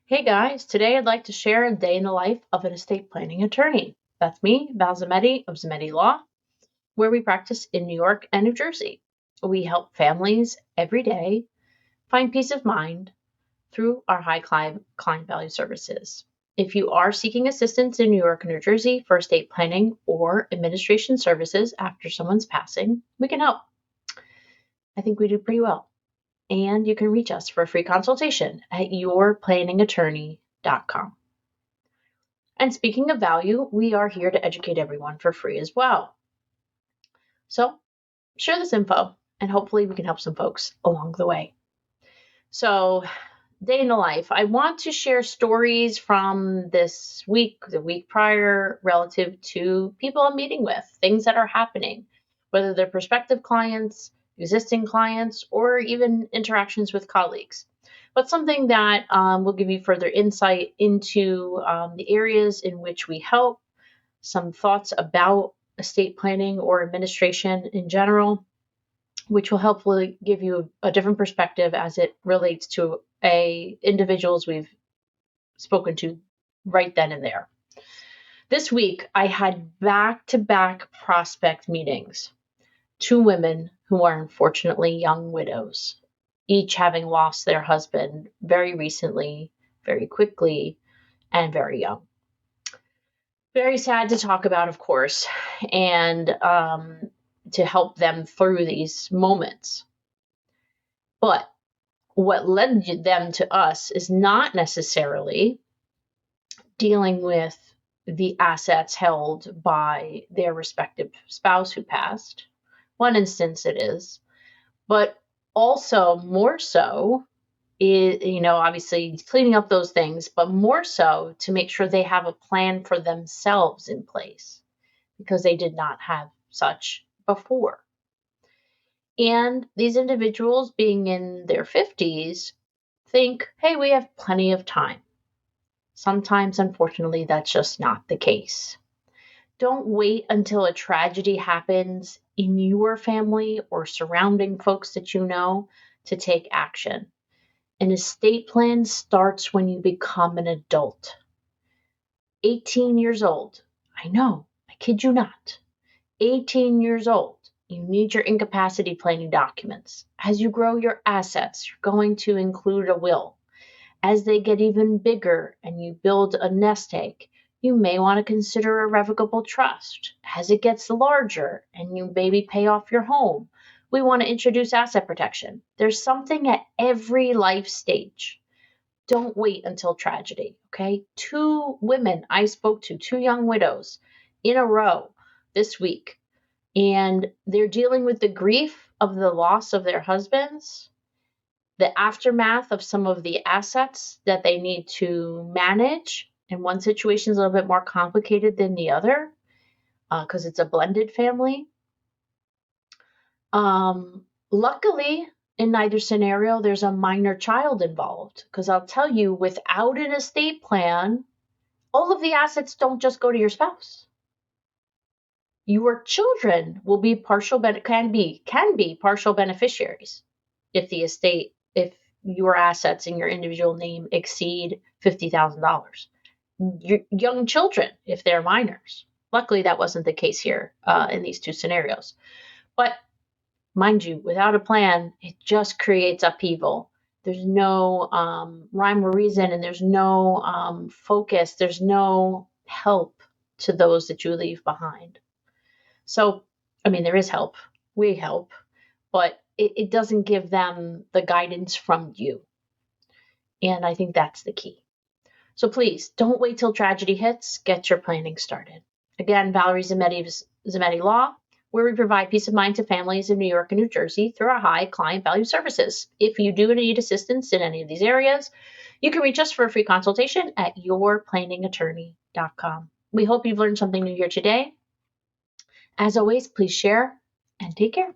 Hey guys, today I'd like to share a day in the life of an estate planning attorney. That's me, Val Zammitti of Zammitti Law, where we practice in New York and New Jersey. We help families every day find peace of mind through our high client value services. If you are seeking assistance in New York and New Jersey for estate planning or administration services after someone's passing, we can help. I think we do pretty well. And you can reach us for a free consultation at 𝗲𝗲𝗃𝘀𝘁𝘁𝗀.com. And speaking of value, we are here to educate everyone for free as well. So share this info and hopefully we can help some folks along the way. So day in the life, I want to share stories from this week, the week prior, relative to people I'm meeting with, things that are happening, whether they're prospective clients, existing clients, or even interactions with colleagues. But something that will give you further insight into the areas in which we help, some thoughts about estate planning or administration in general, which will hopefully give you a different perspective as it relates to individuals we've spoken to right then and there. This week, I had back-to-back prospect meetings. Two women who are unfortunately young widows, each having lost their husband very recently, very quickly, and very young. Very sad to talk about, of course, and to help them through these moments. But what led them to us is not necessarily dealing with the assets held by their respective spouse who passed. One instance it is, but also more so is, obviously cleaning up those things, but more so to make sure they have a plan for themselves in place because they did not have such before. And these individuals being in their 50s think, hey, we have plenty of time. Sometimes, unfortunately, that's just not the case. Don't wait until a tragedy happens in your family or surrounding folks that you know to take action. An estate plan starts when you become an adult. 18 years old. I know, I kid you not. 18 years old. You need your incapacity planning documents. As you grow your assets, you're going to include a will. As they get even bigger and you build a nest egg, you may want to consider a revocable trust. As it gets larger and you maybe pay off your home, we want to introduce asset protection. There's something at every life stage. Don't wait until tragedy, okay? Two women I spoke to, two young widows in a row this week, and they're dealing with the grief of the loss of their husbands, the aftermath of some of the assets that they need to manage. And one situation is a little bit more complicated than the other because it's a blended family. Luckily, in neither scenario, there's a minor child involved because I'll tell you, without an estate plan, all of the assets don't just go to your spouse. Your children will be can be partial beneficiaries if your assets in your individual name exceed $50,000. Your young children, if they're minors. Luckily, that wasn't the case here in these two scenarios. But mind you, without a plan, it just creates upheaval. There's no rhyme or reason, and there's no focus. There's no help to those that you leave behind. So, there is help. We help, but it doesn't give them the guidance from you. And I think that's the key. So please, don't wait till tragedy hits. Get your planning started. Again, Valerie Zammitti of Zammitti Law, where we provide peace of mind to families in New York and New Jersey through our high client value services. If you do need assistance in any of these areas, you can reach us for a free consultation at 𝗲𝗲𝗃𝘀𝘁𝘁𝗀.com. We hope you've learned something new here today. As always, please share and take care.